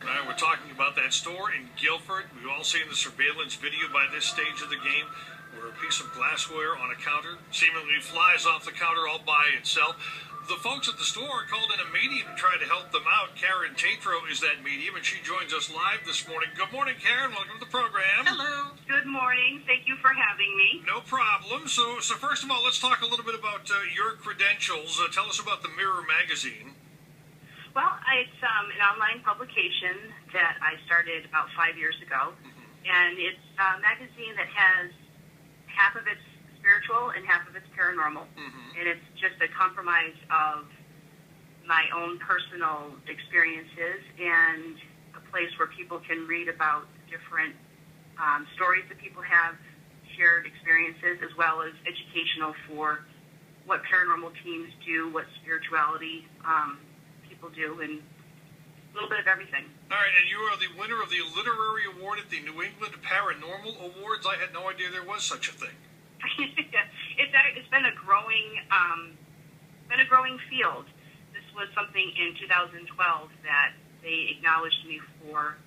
We're talking about that store in Gilford. We've all seen the surveillance video by this stage of the game where a piece of glassware on a counter seemingly flies off the counter all by itself. The folks at the store called in a medium to try to help them out. Karen Tatro is that medium, and she joins us live this morning. Good morning, Karen. Welcome to the program. Hello. Good morning. Thank you for having me. No problem. So first of all, let's talk a little bit about your credentials. Tell us about the Mirror magazine. Well, it's an online publication that I started about 5 years ago, and it's a magazine that has half of it's spiritual and half of it's paranormal, and it's just a compromise of my own personal experiences and a place where people can read about different stories that people have, shared experiences, as well as educational for what paranormal teams do, what spirituality people do, and a little bit of everything. All right, and you are the winner of the literary award at the New England Paranormal Awards. I had no idea there was such a thing. It's been a growing field. This was something in 2012 that they acknowledged me for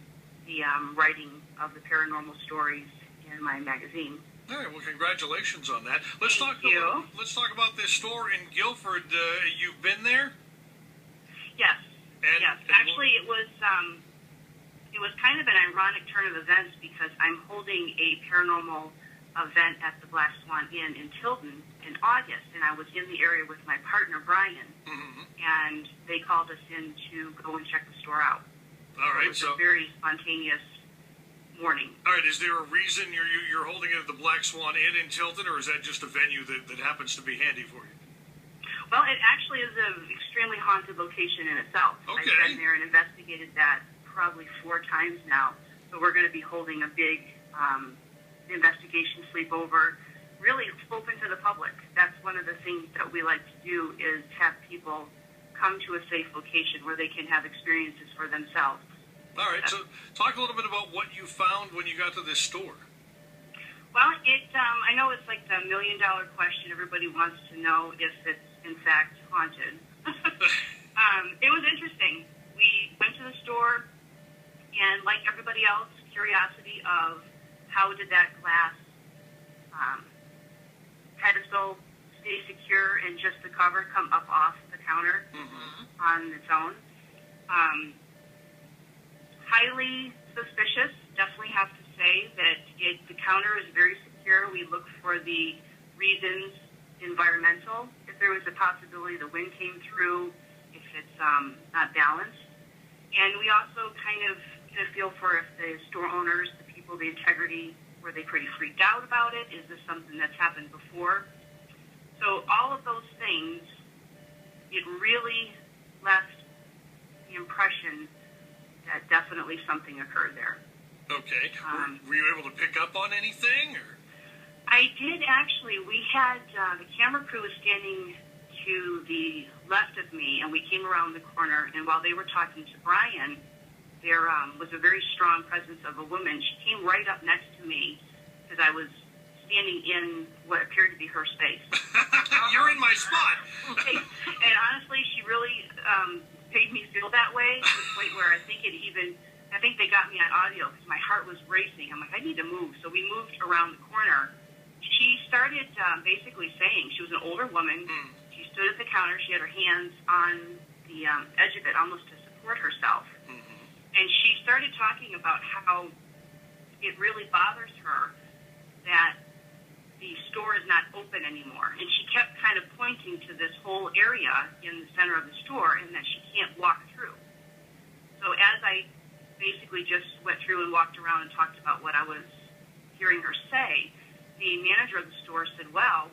the writing of the paranormal stories in my magazine. All right, well, congratulations on that. Let's talk about this store in Gilford. You've been there? Yes. Yes. Actually, it was kind of an ironic turn of events because I'm holding a paranormal event at the Black Swan Inn in Tilden in August, and I was in the area with my partner Brian, and they called us in to go and check the store out. All right, so it was a very spontaneous morning. All right, is there a reason you're holding it at the Black Swan Inn in Tilden, or is that just a venue that happens to be handy for you? Well, it actually is an extremely haunted location in itself. Okay. I've been there and investigated that probably 4 times now. So we're going to be holding a big investigation sleepover, really open to the public. That's one of the things that we like to do is have people come to a safe location where they can have experiences for themselves. All right, so talk a little bit about what you found when you got to this store. Well, I know it's like the $1 million question. Everybody wants to know if it's in fact haunted. It was interesting. We went to the store, and like everybody else, curiosity of how did that glass pedestal stay secure and just the cover come up off the counter on its own. Highly suspicious. Definitely have to say that the counter is very secure. We look for the reasons environmental. If there was a possibility the wind came through, if it's not balanced. And we also kind of get a feel for if the store owners, the people, the integrity, were they pretty freaked out about it? Is this something that's happened before? So all of those things, it really left the impression that definitely something occurred there. Okay. Were you able to pick up on anything? Or? I did actually. We had the camera crew was standing to the left of me, and we came around the corner, and while they were talking to Brian, there was a very strong presence of a woman. She came right up next to me because I was standing in what appeared to be her space. You're in my spot. And honestly, she really made me feel that way to the point where I think they got me on audio because my heart was racing. I'm like, I need to move. So we moved around the corner. She started basically saying, she was an older woman. She stood at the counter. She had her hands on the edge of it almost to support herself. And she started talking about how it really bothers her that the store is not open anymore. And she kept kind of pointing to this whole area in the center of the store and that she can't walk through. So as I basically just went through and walked around and talked about what I was hearing her say, the manager of the store said, well,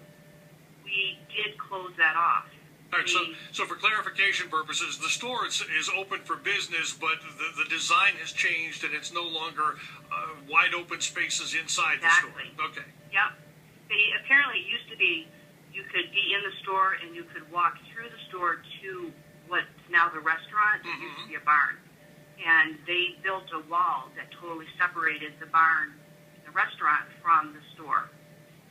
we did close that off. All right, so for clarification purposes, the store is open for business, but the design has changed and it's no longer wide open spaces inside the store. Okay. Yep. They apparently used to be, you could be in the store and you could walk through the store to what's now the restaurant. It used to be a barn. And they built a wall that totally separated the barn, the restaurant, from the store.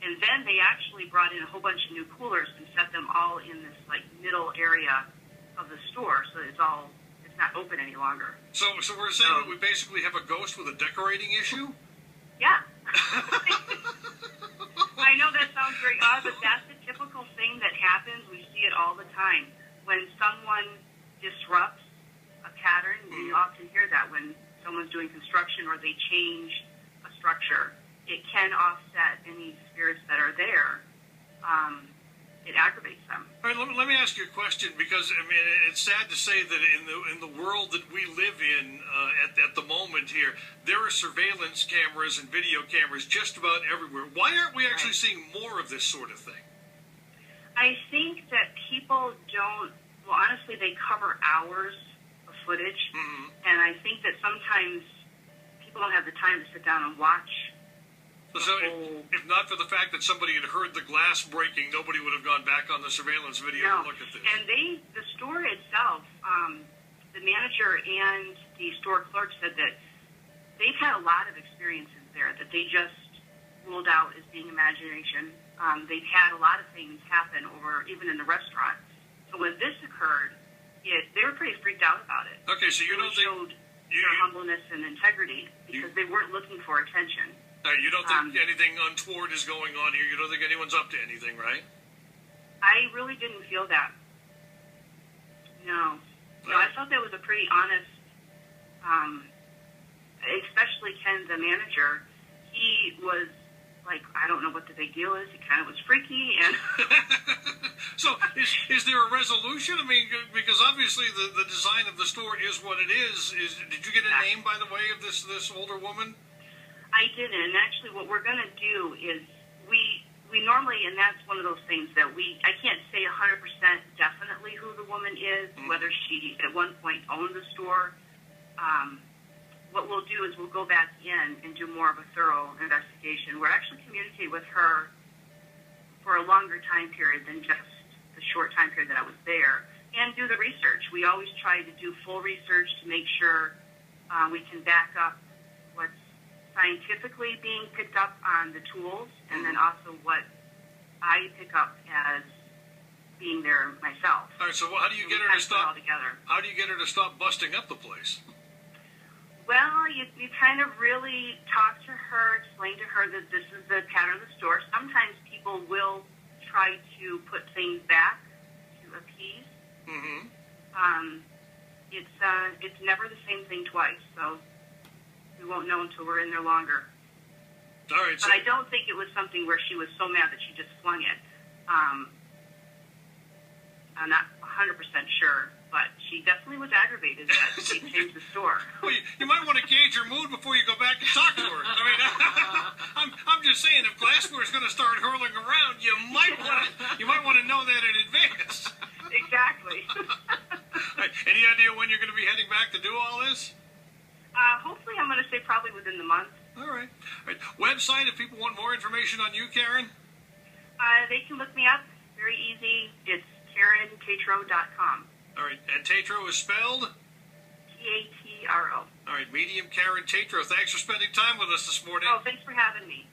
And then they actually brought in a whole bunch of new coolers and set them all in this like middle area of the store, so it's it's not open any longer. So we're saying that we basically have a ghost with a decorating issue? Yeah. I know that sounds very odd, but that's the typical thing that happens. We see it all the time. When someone disrupts a pattern, we often hear that when someone's doing construction or they change a structure. It can offset any spirits that are there. It aggravates them. All right, let me ask you a question, because I mean it's sad to say that in the world that we live in at the moment here, there are surveillance cameras and video cameras just about everywhere. Why aren't we actually seeing more of this sort of thing? I think that people don't. Well, honestly, they cover hours of footage, and I think that sometimes people don't have the time to sit down and watch. So if not for the fact that somebody had heard the glass breaking, nobody would have gone back on the surveillance video to look at this. And the store itself, the manager and the store clerk said that they've had a lot of experiences there that they just ruled out as being imagination. They've had a lot of things happen over, even in the restaurant. So when this occurred, they were pretty freaked out about it. Okay, so you don't think... showed their humbleness and integrity because they weren't looking for attention. You don't think anything untoward is going on here? You don't think anyone's up to anything, right? I really didn't feel that. No. No, I thought that was a pretty honest, especially Ken, the manager. He was like, I don't know what the big deal is. He kind of was freaky. And so is there a resolution? I mean, because obviously the design of the store is what it is. Did you get a name, by the way, of this older woman? I didn't. And actually what we're going to do is we normally, and that's one of those things that I can't say 100% definitely who the woman is, whether she at one point owned the store. What we'll do is we'll go back in and do more of a thorough investigation. We'll actually communicate with her for a longer time period than just the short time period that I was there, and do the research. We always try to do full research to make sure we can back up what's scientifically being picked up on the tools, and then also what I pick up as being there myself. All right, so how do you get her to stop? How do you get her to stop busting up the place? Well, you kind of really talk to her, explain to her that this is the pattern of the store. Sometimes people will try to put things back to appease. It's never the same thing twice, so we won't know until we're in there longer. All right. But I don't think it was something where she was so mad that she just flung it. I'm not 100% sure, but she definitely was aggravated that they changed the store. Well, you might want to gauge her mood before you go back and talk to her. I mean, I'm just saying, if glassware is going to start hurling around, you might want to know that in advance. Exactly. Right. Any idea when you're going to be heading back to do all this? Hopefully, I'm going to say probably within the month. All right. Website, if people want more information on you, Karen? They can look me up. Very easy. It's KarenTatro.com. All right. And Tatro is spelled? Tatro. All right. Medium Karen Tatro. Thanks for spending time with us this morning. Oh, thanks for having me.